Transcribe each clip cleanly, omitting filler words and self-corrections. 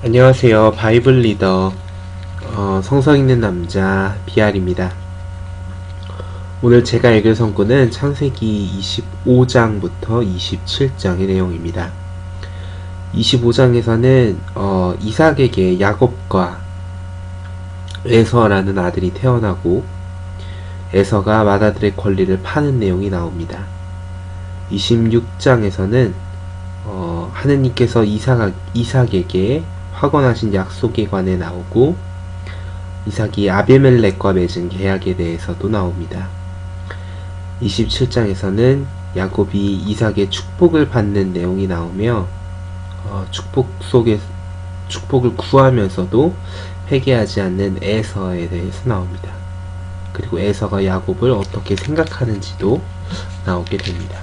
안녕하세요. 바이블 리더 성성 있는 남자 비알입니다. 오늘 제가 읽을 성구는 창세기 25장부터 27장의 내용입니다. 25장에서는 이삭에게 야곱과 에서라는 아들이 태어나고 에서가 맏아들의 권리를 파는 내용이 나옵니다. 26장에서는 하느님께서 이삭에게 확언하신 약속에 관해 나오고 이삭이 아비멜렉과 맺은 계약에 대해서도 나옵니다. 27장에서는 야곱이 이삭의 축복을 받는 내용이 나오며 축복을 구하면서도 회개하지 않는 에서에 대해서 나옵니다. 그리고 에서가 야곱을 어떻게 생각하는지도 나오게 됩니다.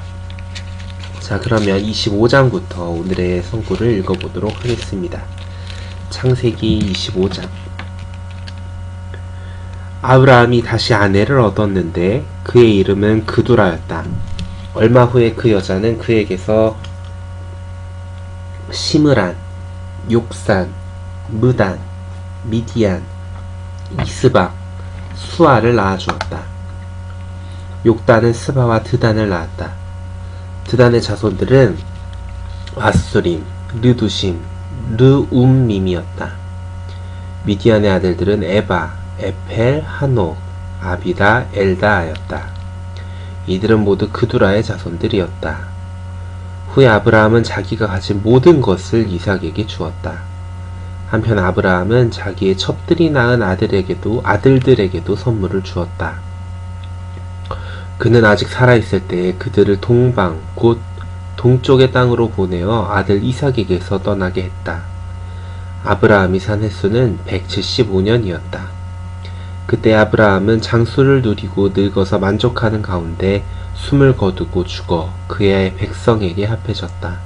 자, 그러면 25장부터 오늘의 성구를 읽어보도록 하겠습니다. 창세기 25장. 아브라함이 다시 아내를 얻었는데 그의 이름은 그두라였다. 얼마 후에 그 여자는 그에게서 시므란, 욕산, 무단, 미디안, 이스박, 수아를 낳아주었다. 욕단은 스바와 드단을 낳았다. 드단의 자손들은 아수림, 르두심, 르움밈이었다. 미디안의 아들들은 에바, 에펠, 하녹, 아비다, 엘다하였다. 이들은 모두 그두라의 자손들이었다. 후에 아브라함은 자기가 가진 모든 것을 이삭에게 주었다. 한편 아브라함은 자기의 첩들이 낳은 아들들에게도 선물을 주었다. 그는 아직 살아있을 때에 그들을 동방, 곧 동쪽의 땅으로 보내어 아들 이삭에게서 떠나게 했다. 아브라함이 산 횟수는 175년이었다. 그때 아브라함은 장수를 누리고 늙어서 만족하는 가운데 숨을 거두고 죽어 그의 백성에게 합해졌다.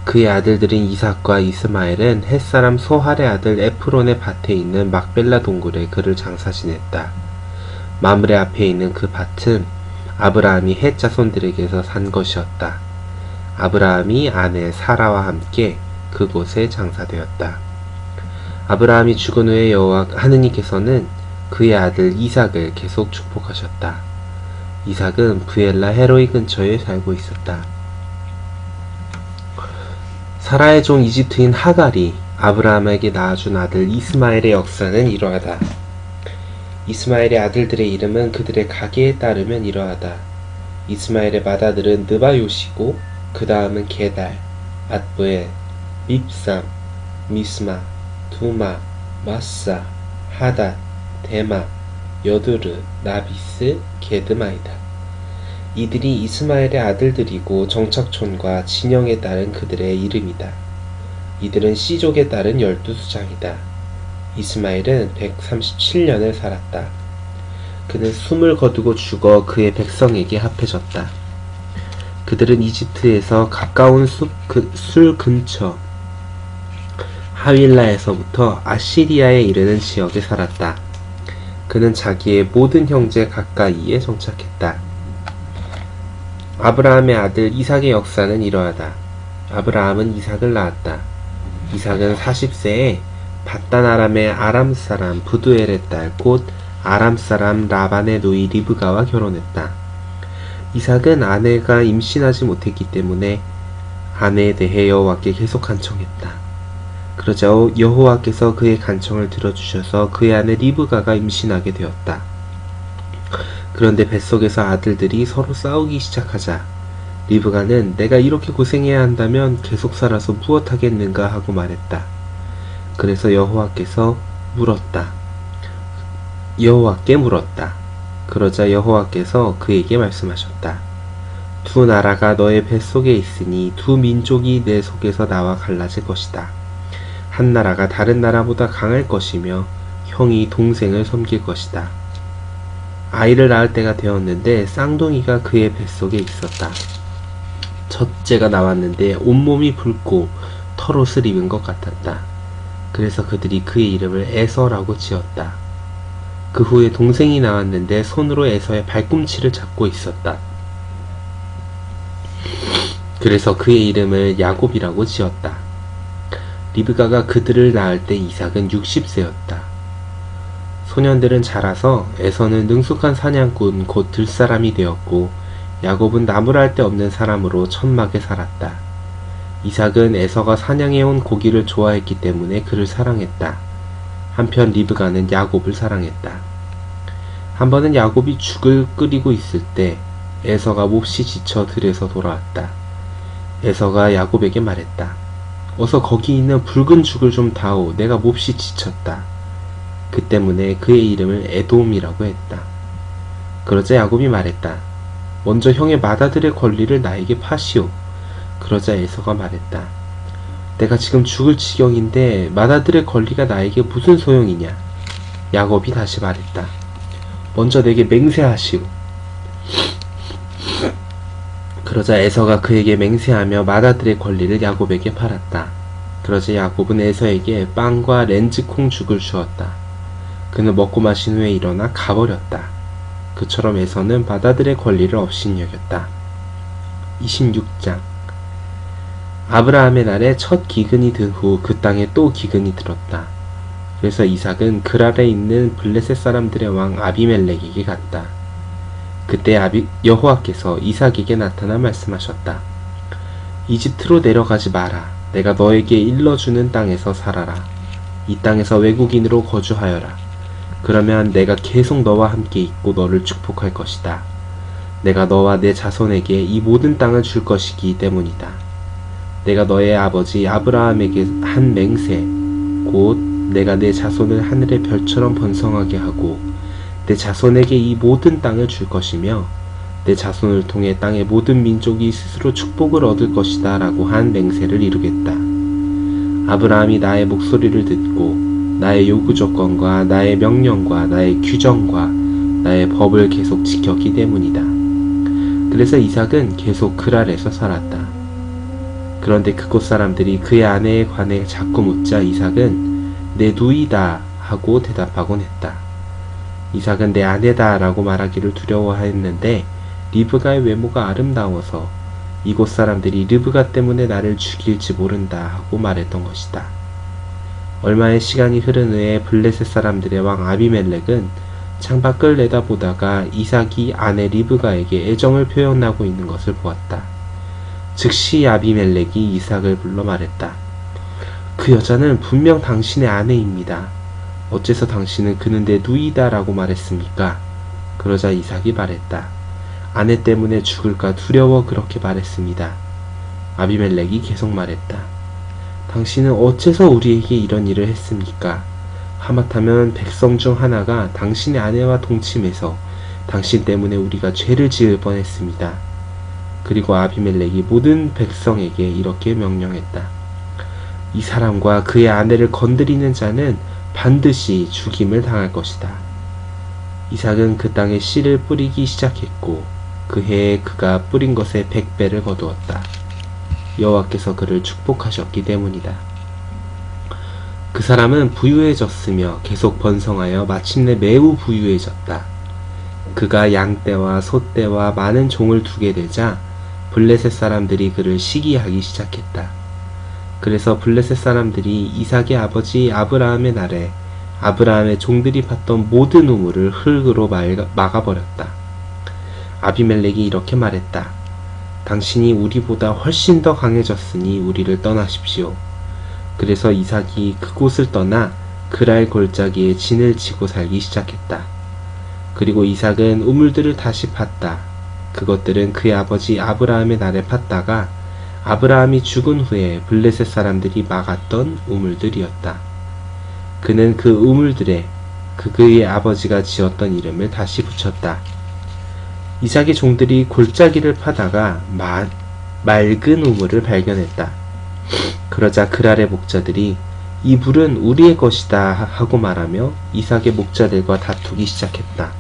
그의 아들들인 이삭과 이스마엘은 햇사람 소할의 아들 에프론의 밭에 있는 막벨라 동굴에 그를 장사 지냈다. 마므레 앞에 있는 그 밭은 아브라함이 헷 자손들에게서 산 것이었다. 아브라함이 아내 사라와 함께 그곳에 장사되었다. 아브라함이 죽은 후에 여호와 하느님께서는 그의 아들 이삭을 계속 축복하셨다. 이삭은 부엘라 헤로이 근처에 살고 있었다. 사라의 종 이집트인 하갈이 아브라함에게 낳아준 아들 이스마엘의 역사는 이러하다. 이스마엘의 아들들의 이름은 그들의 가계에 따르면 이러하다. 이스마엘의 맏아들은 느바요시고 그 다음은 게달, 앗부엘, 밉삼, 미스마, 두마, 마사, 하닷, 데마, 여두르, 나비스, 게드마이다. 이들이 이스마엘의 아들들이고 정착촌과 진영에 따른 그들의 이름이다. 이들은 씨족에 따른 12수장이다. 이스마엘은 137년을 살았다. 그는 숨을 거두고 죽어 그의 백성에게 합해졌다. 그들은 이집트에서 가까운 술 근처 하윌라에서부터 아시리아에 이르는 지역에 살았다. 그는 자기의 모든 형제 가까이에 정착했다. 아브라함의 아들 이삭의 역사는 이러하다. 아브라함은 이삭을 낳았다. 이삭은 40세에 바단 아람의 아람 사람 부두엘의 딸 곧 아람 사람 라반의 노이 리브가와 결혼했다. 이삭은 아내가 임신하지 못했기 때문에 아내에 대해 여호와께 계속 간청했다. 그러자 여호와께서 그의 간청을 들어주셔서 그의 아내 리브가가 임신하게 되었다. 그런데 뱃속에서 아들들이 서로 싸우기 시작하자 리브가는 내가 이렇게 고생해야 한다면 계속 살아서 무엇하겠는가 하고 말했다. 그래서 여호와께 물었다. 그러자 여호와께서 그에게 말씀하셨다. 두 나라가 너의 뱃속에 있으니 두 민족이 내 속에서 나와 갈라질 것이다. 한 나라가 다른 나라보다 강할 것이며 형이 동생을 섬길 것이다. 아이를 낳을 때가 되었는데 쌍둥이가 그의 뱃속에 있었다. 첫째가 나왔는데 온몸이 붉고 털옷을 입은 것 같았다. 그래서 그들이 그의 이름을 에서라고 지었다. 그 후에 동생이 나왔는데 손으로 에서의 발꿈치를 잡고 있었다. 그래서 그의 이름을 야곱이라고 지었다. 리브가가 그들을 낳을 때 이삭은 60세였다. 소년들은 자라서 에서는 능숙한 사냥꾼 곧 들사람이 되었고 야곱은 나무랄 데 없는 사람으로 천막에 살았다. 이삭은 에서가 사냥해온 고기를 좋아했기 때문에 그를 사랑했다. 한편 리브가는 야곱을 사랑했다. 한 번은 야곱이 죽을 끓이고 있을 때 에서가 몹시 지쳐 들에서 돌아왔다. 에서가 야곱에게 말했다. 어서 거기 있는 붉은 죽을 좀 다오. 내가 몹시 지쳤다. 그 때문에 그의 이름을 에돔이라고 했다. 그러자 야곱이 말했다. 먼저 형의 맏아들의 권리를 나에게 파시오. 그러자 에서가 말했다. 내가 지금 죽을 지경인데 맏아들의 권리가 나에게 무슨 소용이냐. 야곱이 다시 말했다. 먼저 내게 맹세하시오. 그러자 에서가 그에게 맹세하며 맏아들의 권리를 야곱에게 팔았다. 그러자 야곱은 에서에게 빵과 렌즈콩 죽을 주었다. 그는 먹고 마신 후에 일어나 가버렸다. 그처럼 에서는 맏아들의 권리를 업신여겼다. 26장 아브라함의 날에 첫 기근이 든 후 그 땅에 또 기근이 들었다. 그래서 이삭은 그랄에 있는 블레셋 사람들의 왕 아비멜렉에게 갔다. 그때 여호와께서 이삭에게 나타나 말씀하셨다. 이집트로 내려가지 마라. 내가 너에게 일러주는 땅에서 살아라. 이 땅에서 외국인으로 거주하여라. 그러면 내가 계속 너와 함께 있고 너를 축복할 것이다. 내가 너와 내 자손에게 이 모든 땅을 줄 것이기 때문이다. 내가 너의 아버지 아브라함에게 한 맹세, 곧 내가 내 자손을 하늘의 별처럼 번성하게 하고 내 자손에게 이 모든 땅을 줄 것이며 내 자손을 통해 땅의 모든 민족이 스스로 축복을 얻을 것이다 라고 한 맹세를 이루겠다. 아브라함이 나의 목소리를 듣고 나의 요구 조건과 나의 명령과 나의 규정과 나의 법을 계속 지켰기 때문이다. 그래서 이삭은 계속 그랄에서 살았다. 그런데 그곳 사람들이 그의 아내에 관해 자꾸 묻자 이삭은 내 누이다 하고 대답하곤 했다. 이삭은 내 아내다 라고 말하기를 두려워했는데 리브가의 외모가 아름다워서 이곳 사람들이 리브가 때문에 나를 죽일지 모른다 하고 말했던 것이다. 얼마의 시간이 흐른 후에 블레셋 사람들의 왕 아비멜렉은 창밖을 내다보다가 이삭이 아내 리브가에게 애정을 표현하고 있는 것을 보았다. 즉시 아비멜렉이 이삭을 불러 말했다. 그 여자는 분명 당신의 아내입니다. 어째서 당신은 그는 내 누이다 라고 말했습니까? 그러자 이삭이 말했다. 아내 때문에 죽을까 두려워 그렇게 말했습니다. 아비멜렉이 계속 말했다. 당신은 어째서 우리에게 이런 일을 했습니까? 하마터면 백성 중 하나가 당신의 아내와 동침해서 당신 때문에 우리가 죄를 지을 뻔했습니다. 그리고 아비멜렉이 모든 백성에게 이렇게 명령했다. 이 사람과 그의 아내를 건드리는 자는 반드시 죽임을 당할 것이다. 이삭은 그 땅에 씨를 뿌리기 시작했고 그 해에 그가 뿌린 것의 100배를 거두었다. 여호와께서 그를 축복하셨기 때문이다. 그 사람은 부유해졌으며 계속 번성하여 마침내 매우 부유해졌다. 그가 양떼와 소떼와 많은 종을 두게 되자 블레셋 사람들이 그를 시기하기 시작했다. 그래서 블레셋 사람들이 이삭의 아버지 아브라함의 날에 아브라함의 종들이 팠던 모든 우물을 흙으로 막아버렸다. 아비멜렉이 이렇게 말했다. 당신이 우리보다 훨씬 더 강해졌으니 우리를 떠나십시오. 그래서 이삭이 그곳을 떠나 그랄 골짜기에 진을 치고 살기 시작했다. 그리고 이삭은 우물들을 다시 팠다. 그것들은 그의 아버지 아브라함의 날에 팠다가 아브라함이 죽은 후에 블레셋 사람들이 막았던 우물들이었다. 그는 그 우물들에 그의 아버지가 지었던 이름을 다시 붙였다. 이삭의 종들이 골짜기를 파다가 맑은 우물을 발견했다. 그러자 그랄의 목자들이 이 물은 우리의 것이다 하고 말하며 이삭의 목자들과 다투기 시작했다.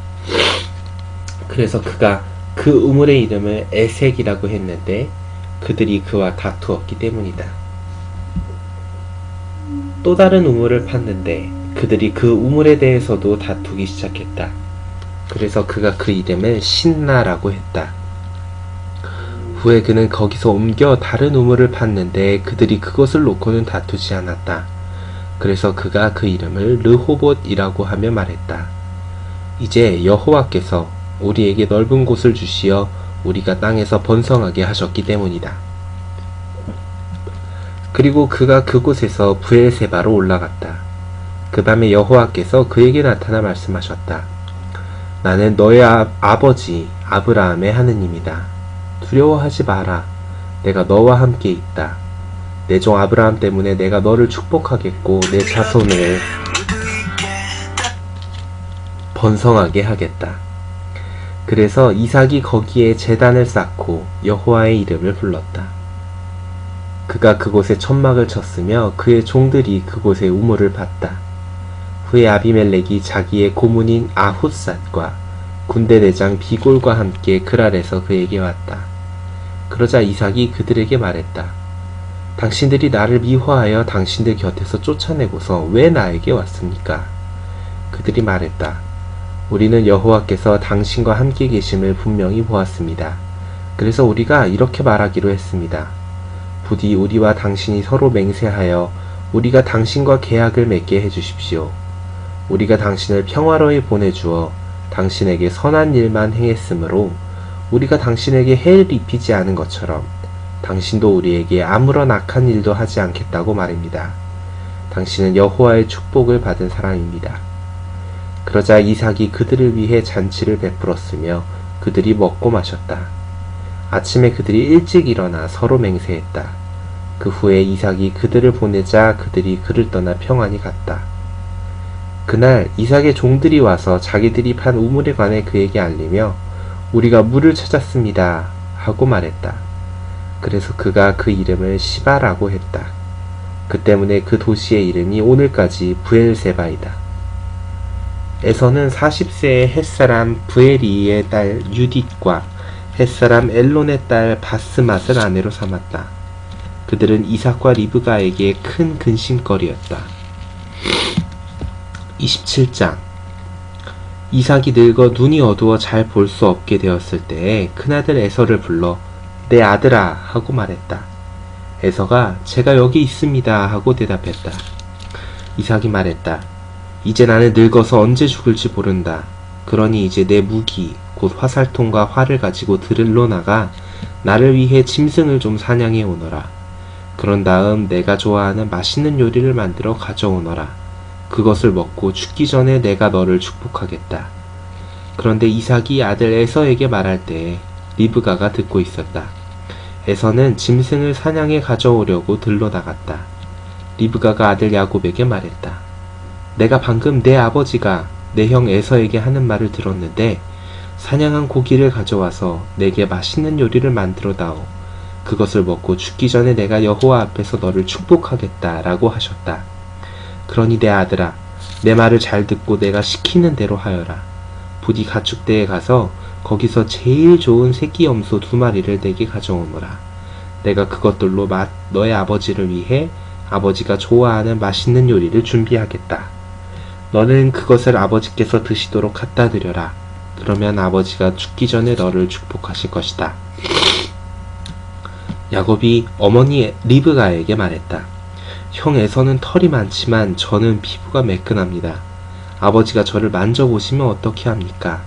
그래서 그가 그 우물의 이름을 에색이라고 했는데 그들이 그와 다투었기 때문이다. 또 다른 우물을 팠는데 그들이 그 우물에 대해서도 다투기 시작했다. 그래서 그가 그 이름을 신나라고 했다. 후에 그는 거기서 옮겨 다른 우물을 팠는데 그들이 그것을 놓고는 다투지 않았다. 그래서 그가 그 이름을 르호봇이라고 하며 말했다. 이제 여호와께서 우리에게 넓은 곳을 주시어 우리가 땅에서 번성하게 하셨기 때문이다. 그리고 그가 그곳에서 브엘세바로 올라갔다. 그 밤에 여호와께서 그에게 나타나 말씀하셨다. 나는 너의 아버지 아브라함의 하느님이다. 두려워하지 마라. 내가 너와 함께 있다. 내 종 아브라함 때문에 내가 너를 축복하겠고 내 자손을 번성하게 하겠다. 그래서 이삭이 거기에 제단을 쌓고 여호와의 이름을 불렀다. 그가 그곳에 천막을 쳤으며 그의 종들이 그곳에 우물을 팠다. 후에 아비멜렉이 자기의 고문인 아훗삿과 군대 대장 비골과 함께 그랄에서 그에게 왔다. 그러자 이삭이 그들에게 말했다. 당신들이 나를 미워하여 당신들 곁에서 쫓아내고서 왜 나에게 왔습니까? 그들이 말했다. 우리는 여호와께서 당신과 함께 계심을 분명히 보았습니다. 그래서 우리가 이렇게 말하기로 했습니다. 부디 우리와 당신이 서로 맹세하여 우리가 당신과 계약을 맺게 해주십시오. 우리가 당신을 평화로이 보내주어 당신에게 선한 일만 행했으므로 우리가 당신에게 해를 입히지 않은 것처럼 당신도 우리에게 아무런 악한 일도 하지 않겠다고 말입니다. 당신은 여호와의 축복을 받은 사람입니다. 그러자 이삭이 그들을 위해 잔치를 베풀었으며 그들이 먹고 마셨다. 아침에 그들이 일찍 일어나 서로 맹세했다. 그 후에 이삭이 그들을 보내자 그들이 그를 떠나 평안히 갔다. 그날 이삭의 종들이 와서 자기들이 판 우물에 관해 그에게 알리며 우리가 물을 찾았습니다 하고 말했다. 그래서 그가 그 이름을 시바라고 했다. 그 때문에 그 도시의 이름이 오늘까지 브엘세바이다. 에서는 40세의 햇사람 브에리의 딸 유딧과 햇사람 엘론의 딸 바스맛을 아내로 삼았다. 그들은 이삭과 리브가에게 큰 근심거리였다. 27장. 이삭이 늙어 눈이 어두워 잘 볼 수 없게 되었을 때에 큰아들 에서를 불러 내 아들아 하고 말했다. 에서가 제가 여기 있습니다 하고 대답했다. 이삭이 말했다. 이제 나는 늙어서 언제 죽을지 모른다. 그러니 이제 내 무기 곧 화살통과 활을 가지고 들을로 나가 나를 위해 짐승을 좀 사냥해 오너라. 그런 다음 내가 좋아하는 맛있는 요리를 만들어 가져오너라. 그것을 먹고 죽기 전에 내가 너를 축복하겠다. 그런데 이삭이 아들 에서에게 말할 때에 리브가가 듣고 있었다. 에서는 짐승을 사냥해 가져오려고 들러 나갔다. 리브가가 아들 야곱에게 말했다. 내가 방금 내 아버지가 내 형 에서에게 하는 말을 들었는데 사냥한 고기를 가져와서 내게 맛있는 요리를 만들어 다오. 그것을 먹고 죽기 전에 내가 여호와 앞에서 너를 축복하겠다 라고 하셨다. 그러니 내 아들아, 내 말을 잘 듣고 내가 시키는 대로 하여라. 부디 가축대에 가서 거기서 제일 좋은 새끼 염소 2마리를 내게 가져오너라. 내가 그것들로 너의 아버지를 위해 아버지가 좋아하는 맛있는 요리를 준비하겠다. 너는 그것을 아버지께서 드시도록 갖다 드려라. 그러면 아버지가 죽기 전에 너를 축복하실 것이다. 야곱이 어머니 리브가에게 말했다. 형 에서는 털이 많지만 저는 피부가 매끈합니다. 아버지가 저를 만져보시면 어떻게 합니까?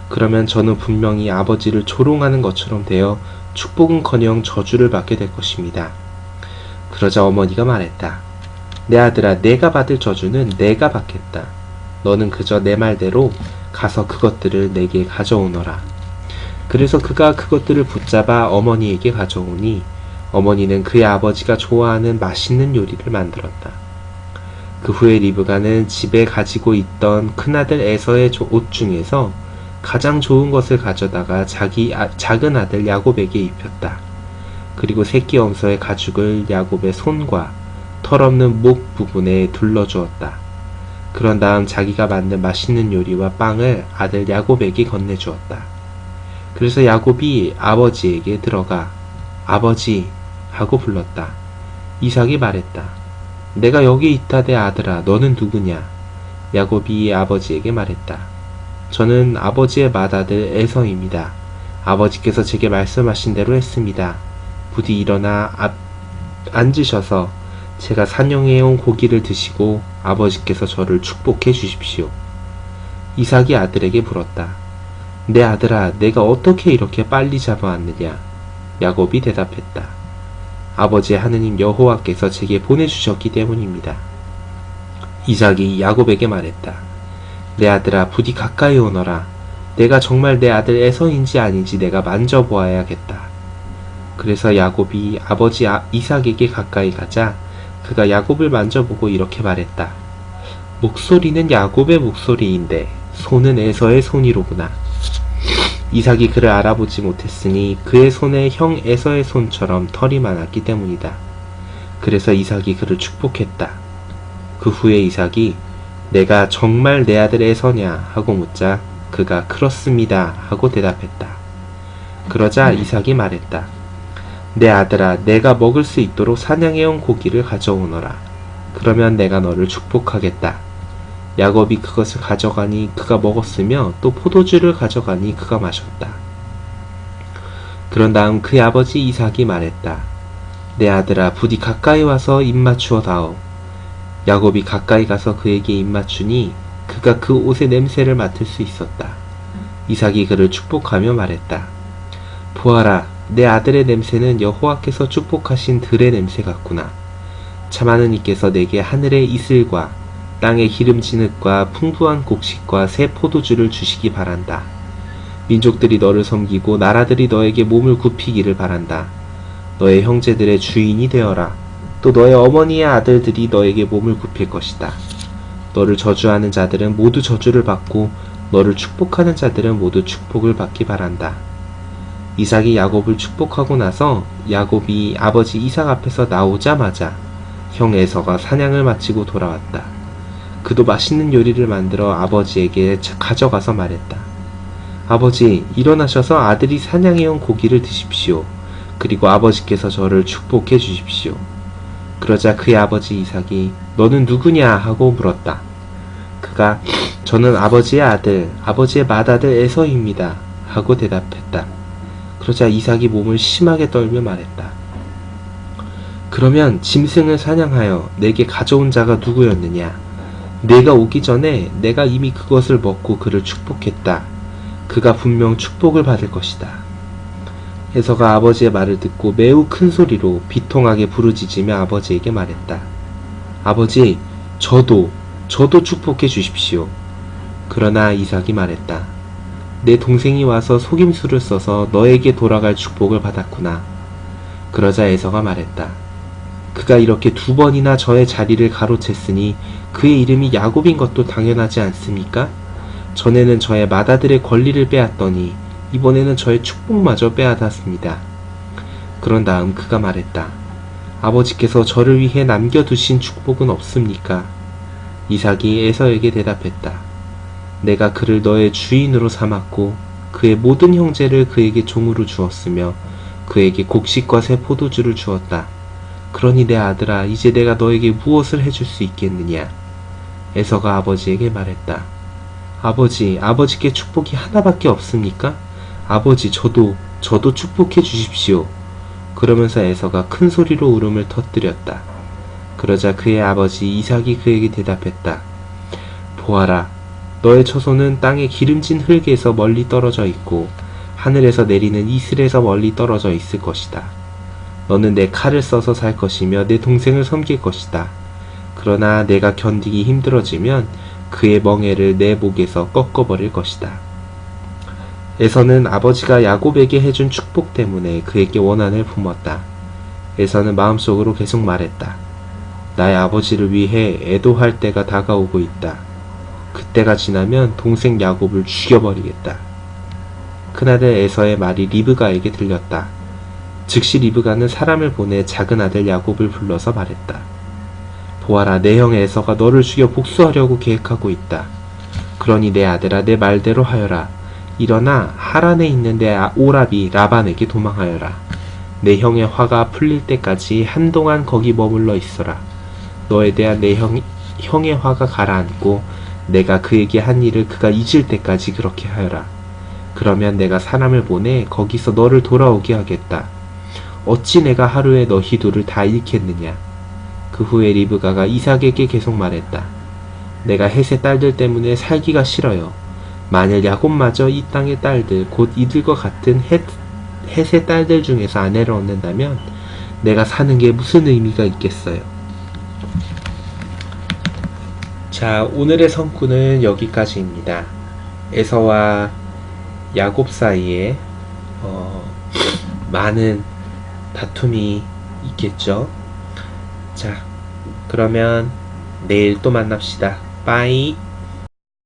그러면 저는 분명히 아버지를 조롱하는 것처럼 되어 축복은커녕 저주를 받게 될 것입니다. 그러자 어머니가 말했다. 내 아들아, 내가 받을 저주는 내가 받겠다. 너는 그저 내 말대로 가서 그것들을 내게 가져오너라. 그래서 그가 그것들을 붙잡아 어머니에게 가져오니 어머니는 그의 아버지가 좋아하는 맛있는 요리를 만들었다. 그 후에 리브가는 집에 가지고 있던 큰아들 에서의 옷 중에서 가장 좋은 것을 가져다가 자기 작은 아들 야곱에게 입혔다. 그리고 새끼 염소의 가죽을 야곱의 손과 털없는 목 부분에 둘러주었다. 그런 다음 자기가 만든 맛있는 요리와 빵을 아들 야곱에게 건네주었다. 그래서 야곱이 아버지에게 들어가 아버지 하고 불렀다. 이삭이 말했다. 내가 여기 있다 내 아들아, 너는 누구냐? 야곱이 아버지에게 말했다. 저는 아버지의 맏아들 에서입니다. 아버지께서 제게 말씀하신 대로 했습니다. 부디 일어나 앉으셔서 제가 사냥해온 고기를 드시고 아버지께서 저를 축복해 주십시오. 이삭이 아들에게 물었다. 내 아들아, 내가 어떻게 이렇게 빨리 잡아왔느냐? 야곱이 대답했다. 아버지의 하느님 여호와께서 제게 보내주셨기 때문입니다. 이삭이 야곱에게 말했다. 내 아들아, 부디 가까이 오너라. 내가 정말 내 아들 에서인지 아닌지 내가 만져보아야겠다. 그래서 야곱이 아버지 이삭에게 가까이 가자 그가 야곱을 만져보고 이렇게 말했다. 목소리는 야곱의 목소리인데 손은 에서의 손이로구나. 이삭이 그를 알아보지 못했으니 그의 손에 형 에서의 손처럼 털이 많았기 때문이다. 그래서 이삭이 그를 축복했다. 그 후에 이삭이 내가 정말 내 아들 에서냐 하고 묻자 그가 그렇습니다 하고 대답했다. 그러자 이삭이 말했다. 내 아들아, 내가 먹을 수 있도록 사냥해온 고기를 가져오너라. 그러면 내가 너를 축복하겠다. 야곱이 그것을 가져가니 그가 먹었으며 또 포도주를 가져가니 그가 마셨다. 그런 다음 그의 아버지 이삭이 말했다. 내 아들아, 부디 가까이 와서 입 맞추어 다오. 야곱이 가까이 가서 그에게 입 맞추니 그가 그 옷의 냄새를 맡을 수 있었다. 이삭이 그를 축복하며 말했다. 보아라, 내 아들의 냄새는 여호와께서 축복하신 들의 냄새 같구나. 참 하느님께서 내게 하늘의 이슬과 땅의 기름진 흙과 풍부한 곡식과 새 포도주를 주시기 바란다. 민족들이 너를 섬기고 나라들이 너에게 몸을 굽히기를 바란다. 너의 형제들의 주인이 되어라. 또 너의 어머니의 아들들이 너에게 몸을 굽힐 것이다. 너를 저주하는 자들은 모두 저주를 받고 너를 축복하는 자들은 모두 축복을 받기 바란다. 이삭이 야곱을 축복하고 나서 야곱이 아버지 이삭 앞에서 나오자마자 형 에서가 사냥을 마치고 돌아왔다. 그도 맛있는 요리를 만들어 아버지에게 가져가서 말했다. 아버지, 일어나셔서 아들이 사냥해온 고기를 드십시오. 그리고 아버지께서 저를 축복해 주십시오. 그러자 그의 아버지 이삭이 너는 누구냐 하고 물었다. 그가 저는 아버지의 아들, 아버지의 맏아들 에서입니다 하고 대답했다. 그러자 이삭이 몸을 심하게 떨며 말했다. 그러면 짐승을 사냥하여 내게 가져온 자가 누구였느냐? 내가 오기 전에 내가 이미 그것을 먹고 그를 축복했다. 그가 분명 축복을 받을 것이다. 에서가 아버지의 말을 듣고 매우 큰 소리로 비통하게 부르짖으며 아버지에게 말했다. 아버지, 저도 축복해 주십시오. 그러나 이삭이 말했다. 내 동생이 와서 속임수를 써서 너에게 돌아갈 축복을 받았구나. 그러자 에서가 말했다. 그가 이렇게 2번이나 저의 자리를 가로챘으니 그의 이름이 야곱인 것도 당연하지 않습니까? 전에는 저의 맏아들의 권리를 빼앗더니 이번에는 저의 축복마저 빼앗았습니다. 그런 다음 그가 말했다. 아버지께서 저를 위해 남겨두신 축복은 없습니까? 이삭이 에서에게 대답했다. 내가 그를 너의 주인으로 삼았고 그의 모든 형제를 그에게 종으로 주었으며 그에게 곡식과 새 포도주를 주었다. 그러니 내 아들아, 이제 내가 너에게 무엇을 해줄 수 있겠느냐? 에서가 아버지에게 말했다. 아버지께 축복이 하나밖에 없습니까? 아버지, 저도 축복해 주십시오. 그러면서 에서가 큰 소리로 울음을 터뜨렸다. 그러자 그의 아버지 이삭이 그에게 대답했다. 보아라, 너의 처소는 땅의 기름진 흙에서 멀리 떨어져 있고 하늘에서 내리는 이슬에서 멀리 떨어져 있을 것이다. 너는 내 칼을 써서 살 것이며 내 동생을 섬길 것이다. 그러나 내가 견디기 힘들어지면 그의 멍에를 내 목에서 꺾어버릴 것이다. 에서는 아버지가 야곱에게 해준 축복 때문에 그에게 원한을 품었다. 에서는 마음속으로 계속 말했다. 나의 아버지를 위해 애도할 때가 다가오고 있다. 그때가 지나면 동생 야곱을 죽여버리겠다. 큰아들 에서의 말이 리브가에게 들렸다. 즉시 리브가는 사람을 보내 작은 아들 야곱을 불러서 말했다. 보아라, 내 형 에서가 너를 죽여 복수하려고 계획하고 있다. 그러니 내 아들아, 내 말대로 하여라. 일어나 하란에 있는 내 오라비 라반에게 도망하여라. 내 형의 화가 풀릴 때까지 한동안 거기 머물러 있어라. 너에 대한 내 형의 화가 가라앉고 내가 그에게 한 일을 그가 잊을 때까지 그렇게 하여라. 그러면 내가 사람을 보내 거기서 너를 돌아오게 하겠다. 어찌 내가 하루에 너희 둘을 다 잃겠느냐. 그 후에 리브가가 이삭에게 계속 말했다. 내가 헷의 딸들 때문에 살기가 싫어요. 만일 야곱마저 이 땅의 딸들 곧 이들과 같은 헷의 딸들 중에서 아내를 얻는다면 내가 사는 게 무슨 의미가 있겠어요. 자, 오늘의 성구는 여기까지입니다. 에서와 야곱 사이에 많은 다툼이 있겠죠. 자, 그러면 내일 또 만납시다. 빠이.